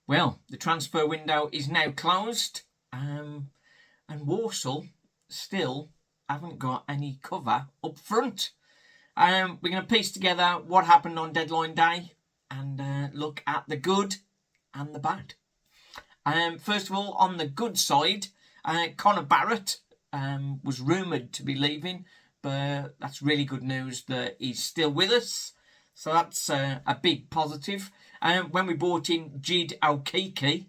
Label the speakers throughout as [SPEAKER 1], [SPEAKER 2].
[SPEAKER 1] Well, the transfer window is now closed, and Walsall still haven't got any cover up front. We're going to piece together what happened on deadline day and look at the good and the bad. First of all, on the good side, Connor Barrett was rumoured to be leaving, but that's really good news that he's still with us. So that's a big positive. When we brought in Jid Okiki,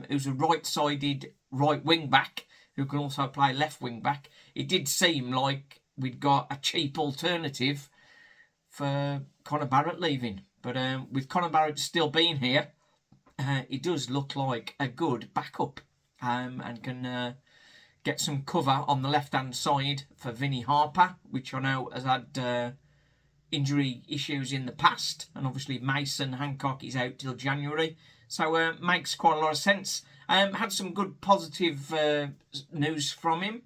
[SPEAKER 1] who's a right-sided right wing-back, who can also play left wing-back, it did seem like we'd got a cheap alternative for Connor Barrett leaving. But with Connor Barrett still being here, it does look like a good backup and can get some cover on the left-hand side for Vinnie Harper, which I know has had injury issues in the past, and obviously Mason Hancock is out till January, so makes quite a lot of sense. Had some good positive news from him.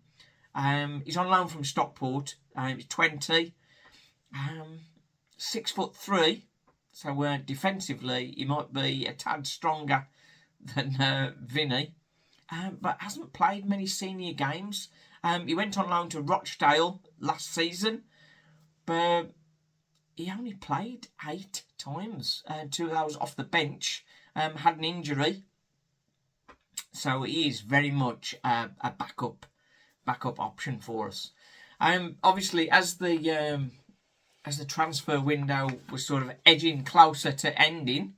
[SPEAKER 1] He's on loan from Stockport. He's 20, 6'3", so defensively he might be a tad stronger than Vinny, but hasn't played many senior games. He went on loan to Rochdale last season, but he only played 8 times. 2 of those off the bench. Had an injury, so he is very much a backup option for us. Obviously, as the transfer window was sort of edging closer to ending,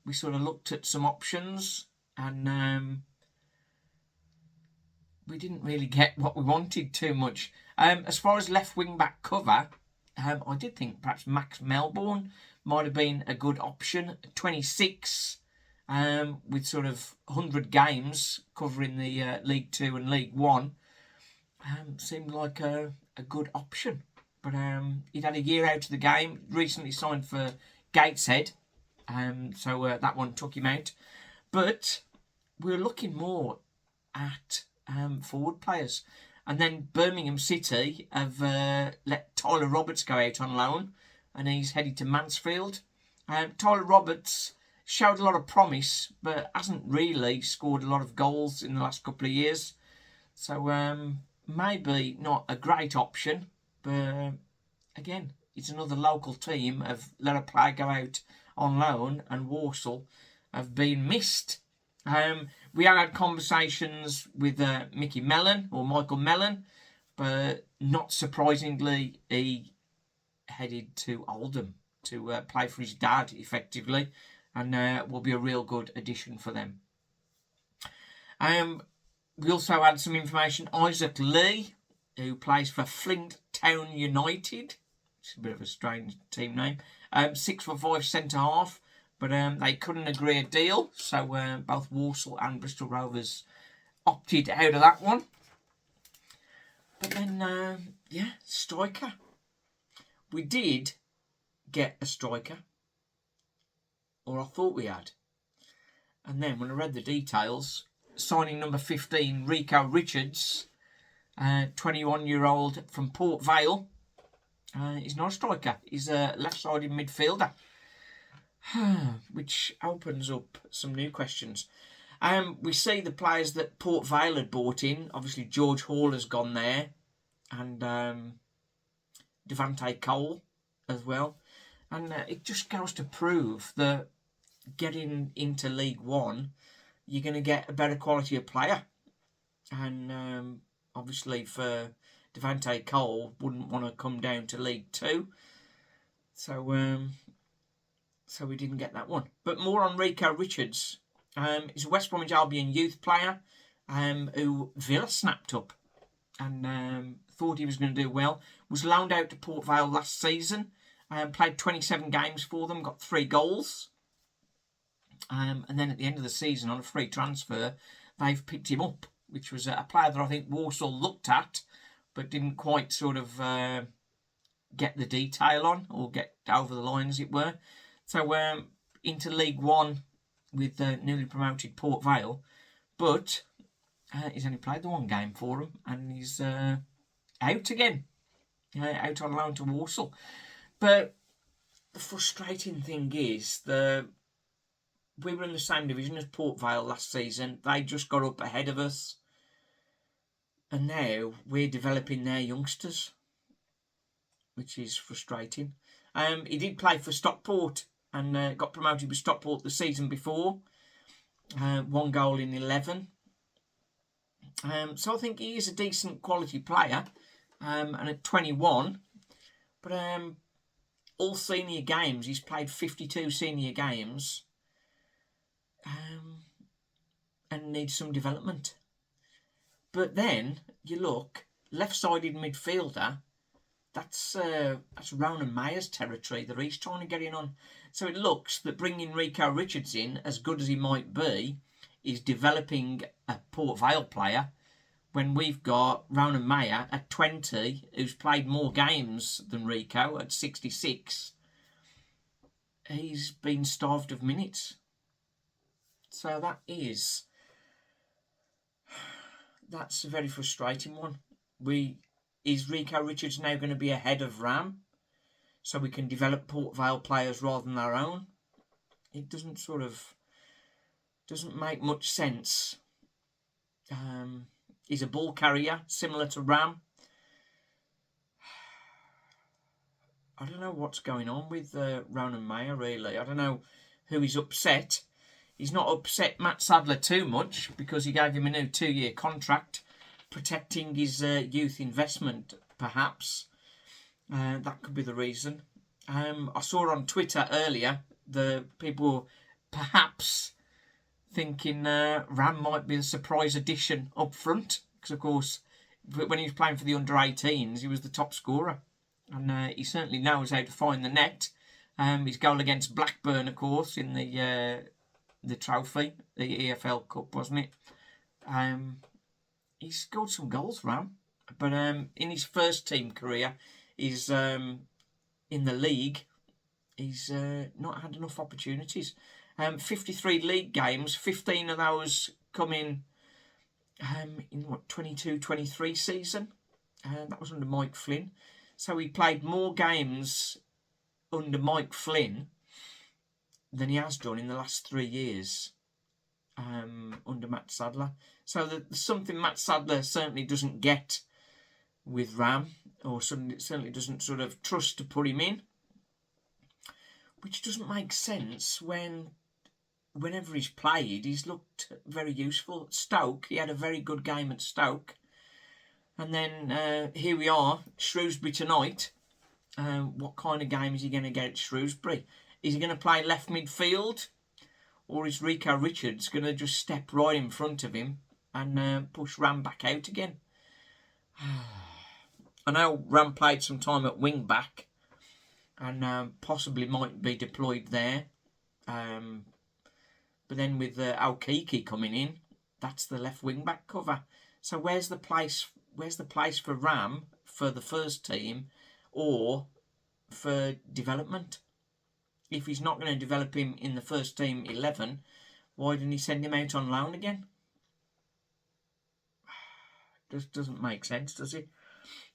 [SPEAKER 1] we sort of looked at some options, and we didn't really get what we wanted too much. As far as left wing back cover, I did think perhaps Max Melbourne might have been a good option. 26, with sort of 100 games covering the League 2 and League 1, seemed like a good option. But he'd had a year out of the game, recently signed for Gateshead, so that one took him out. But we were looking more at forward players. And then Birmingham City have let Tyler Roberts go out on loan, and he's headed to Mansfield. Tyler Roberts showed a lot of promise, but hasn't really scored a lot of goals in the last couple of years. So maybe not a great option, but again, it's another local team have let a player go out on loan, and Walsall have been missed. We had conversations with Michael Mellon, but not surprisingly, he headed to Oldham to play for his dad, effectively, and will be a real good addition for them. We also had some information. Isaac Lee, who plays for Flint Town United, which is a bit of a strange team name, 6'5" centre half. But they couldn't agree a deal, so both Walsall and Bristol Rovers opted out of that one. But then, striker. We did get a striker, or I thought we had. And then when I read the details, signing number 15, Rico Richards, 21-year-old from Port Vale, he's not a striker. He's a left-sided midfielder. Which opens up some new questions. We see the players that Port Vale had bought in. Obviously, George Hall has gone there, and Devante Cole as well. And it just goes to prove that getting into League 1, you're going to get a better quality of player. And obviously, for Devante Cole, wouldn't want to come down to League 2. So we didn't get that one. But more on Rico Richards. He's a West Bromwich Albion youth player who Villa snapped up and thought he was going to do well. Was loaned out to Port Vale last season. Played 27 games for them, got 3 goals. And then at the end of the season, on a free transfer, they've picked him up, which was a player that I think Walsall looked at, but didn't quite sort of get the detail on, or get over the line, as it were. So into League 1 with newly promoted Port Vale, but he's only played the one game for him, and he's out again, out on loan to Walsall. But the frustrating thing is the we were in the same division as Port Vale last season. They just got up ahead of us. And now we're developing their youngsters, which is frustrating. He did play for Stockport and got promoted with Stockport the season before. 1 goal in 11. So I think he is a decent quality player. And at 21, but all senior games, he's played 52 senior games, and needs some development. But then you look, left-sided midfielder, that's Ronan Mayer's territory that he's trying to get in on. So it looks that bringing Rico Richards in, as good as he might be, is developing a Port Vale player, when we've got Ronan Mayer at 20, who's played more games than Rico at 66. He's been starved of minutes. So that's a very frustrating one. Is Rico Richards now going to be ahead of Ram, so we can develop Port Vale players rather than our own? It doesn't make much sense. He's a ball carrier, similar to Ram. I don't know what's going on with Ronan Mayer, really. I don't know who he's upset. He's not upset Matt Sadler too much, because he gave him a new 2-year contract, protecting his youth investment, perhaps. That could be the reason. I saw on Twitter earlier the people perhaps thinking Ram might be a surprise addition up front, because of course when he was playing for the under-18s he was the top scorer, and he certainly knows how to find the net. His goal against Blackburn, of course, in the trophy, the EFL Cup, wasn't it? He scored some goals, Ram, but in his first team career, he's in the league, he's not had enough opportunities. 53 league games, 15 of those come in 22-23 season. That was under Mike Flynn. So he played more games under Mike Flynn than he has done in the last 3 years under Matt Sadler. So there's something Matt Sadler certainly doesn't get with Ram, or certainly doesn't sort of trust to put him in, which doesn't make sense whenever he's played, he's looked very useful. At Stoke, he had a very good game at Stoke. And then here we are, Shrewsbury tonight. What kind of game is he going to get at Shrewsbury? Is he going to play left midfield? Or is Rico Richards going to just step right in front of him and push Ram back out again? I know Ram played some time at wing back and possibly might be deployed there. But then with Al-Kiki coming in, that's the left wing back cover. So where's the place for Ram for the first team or for development? If he's not going to develop him in the first team 11, why didn't he send him out on loan again? Just doesn't make sense, does it?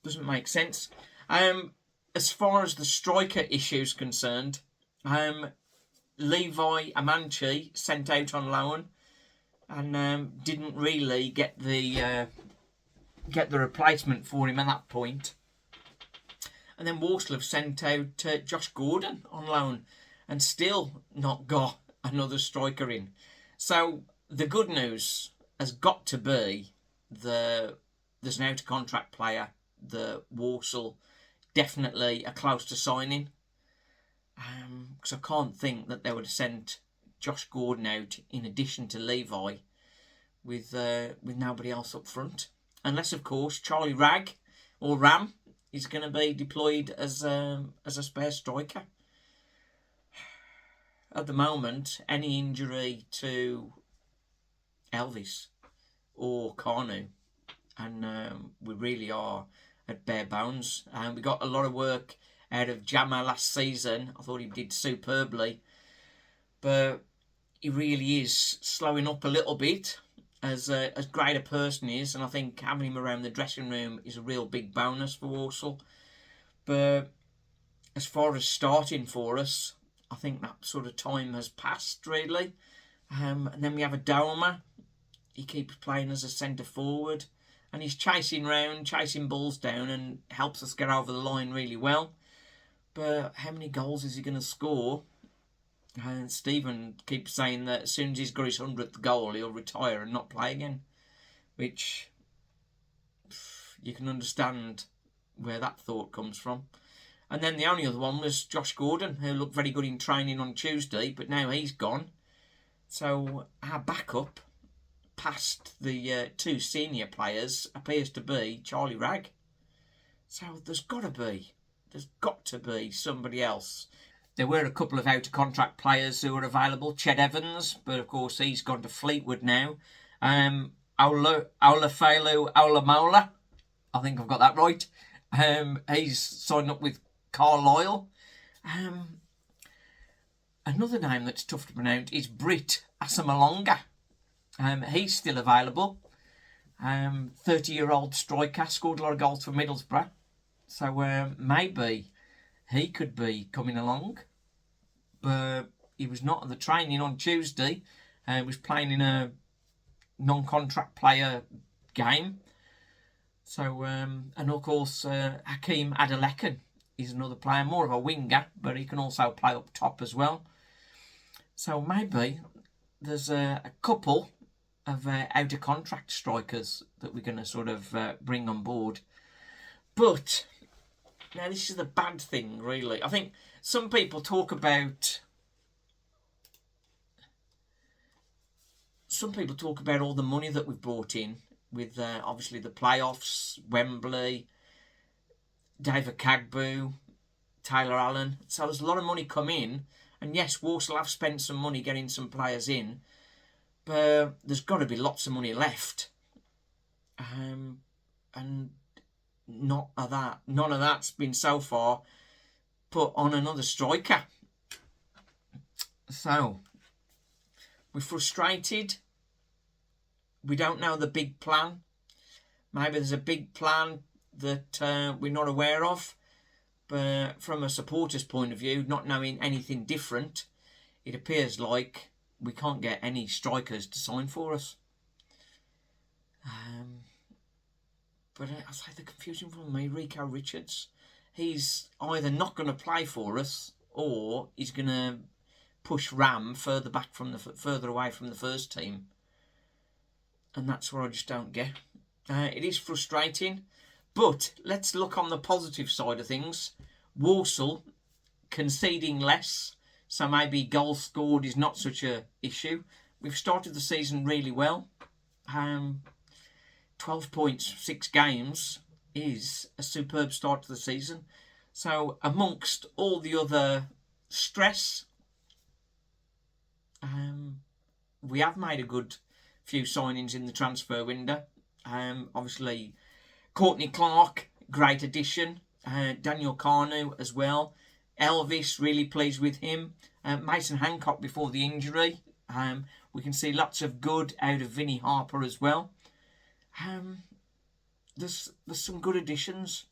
[SPEAKER 1] Doesn't make sense. As far as the striker issue is concerned, Levi Amanchi sent out on loan and didn't really get the replacement for him at that point. And then Walsall have sent out Josh Gordon on loan and still not got another striker in. So the good news has got to be there's an out-of-contract player that Walsall definitely are close to signing. Because I can't think that they would have sent Josh Gordon out in addition to Levi with nobody else up front. Unless, of course, Charlie Ragg or Ram is going to be deployed as a spare striker. At the moment, any injury to Elvis or Carnu, and we really are at bare bones. We got a lot of work out of Jammer last season. I thought he did superbly, but he really is slowing up a little bit as great a person he is, and I think having him around the dressing room is a real big bonus for Walsall. But as far as starting for us, I think that sort of time has passed, really. And then we have a Doma. He keeps playing as a centre forward. And he's chasing balls down, and helps us get over the line really well. But how many goals is he going to score? And Stephen keeps saying that as soon as he's got his 100th goal, he'll retire and not play again. Which, you can understand where that thought comes from. And then the only other one was Josh Gordon, who looked very good in training on Tuesday, but now he's gone. So our backup, past the two senior players, appears to be Charlie Ragg. So there's got to be somebody else. There were a couple of out-of-contract players who were available. Ched Evans, but of course he's gone to Fleetwood now. Olafelu Olamola, I think I've got that right. He's signed up with Carlisle. Another name that's tough to pronounce is Britt Asamalonga. He's still available. 30-year-old striker, scored a lot of goals for Middlesbrough. So maybe he could be coming along. But he was not at the training on Tuesday. He was playing in a non-contract player game. So, and of course, Hakeem Adelekan is another player, more of a winger, but he can also play up top as well. So maybe there's a couple of out-of-contract strikers that we're going to sort of bring on board. But now this is the bad thing, really. I think some people talk about all the money that we've brought in with obviously the playoffs, Wembley, David Kagbu, Taylor Allen. So there's a lot of money come in. And yes, Walsall have spent some money getting some players in. But there's got to be lots of money left. And none of that's been so far put on another striker. So, we're frustrated. We don't know the big plan. Maybe there's a big plan that we're not aware of. But from a supporter's point of view, not knowing anything different, it appears like we can't get any strikers to sign for us. But I say the confusion from me, Rico Richards, he's either not going to play for us or he's going to push Ram further away from the first team. And that's what I just don't get. It is frustrating, but let's look on the positive side of things. Walsall conceding less, so maybe goals scored is not such a issue. We've started the season really well. 12 points, 6 games is a superb start to the season. So amongst all the other stress, we have made a good few signings in the transfer window. Obviously, Courtney Clark, great addition. Daniel Carnu as well. Elvis, really pleased with him. Mason Hancock before the injury. We can see lots of good out of Vinnie Harper as well. There's some good additions.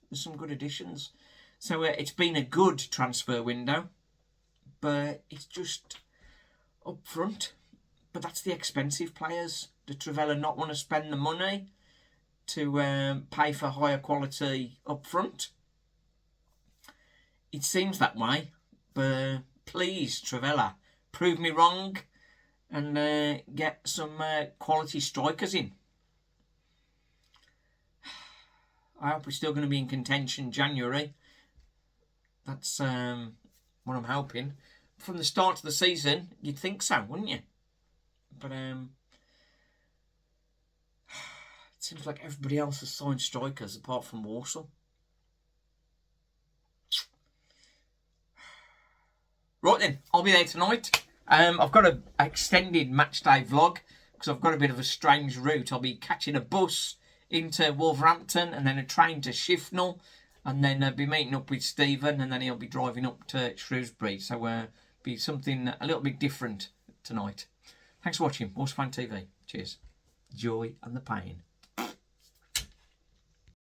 [SPEAKER 1] So it's been a good transfer window, but it's just up front. But that's the expensive players. Do Trevella not want to spend the money to pay for higher quality up front? It seems that way, but please, Trevella, prove me wrong and get some quality strikers in. I hope we're still going to be in contention January. That's what I'm hoping. From the start of the season, you'd think so, wouldn't you? But it seems like everybody else has signed strikers apart from Walsall. Right then, I'll be there tonight. I've got an extended matchday vlog because I've got a bit of a strange route. I'll be catching a bus into Wolverhampton and then a train to Shifnal and then be meeting up with Stephen and then he'll be driving up to Shrewsbury. So be something a little bit different tonight. Thanks for watching. Walsall Fan TV. Cheers. Joy and the pain.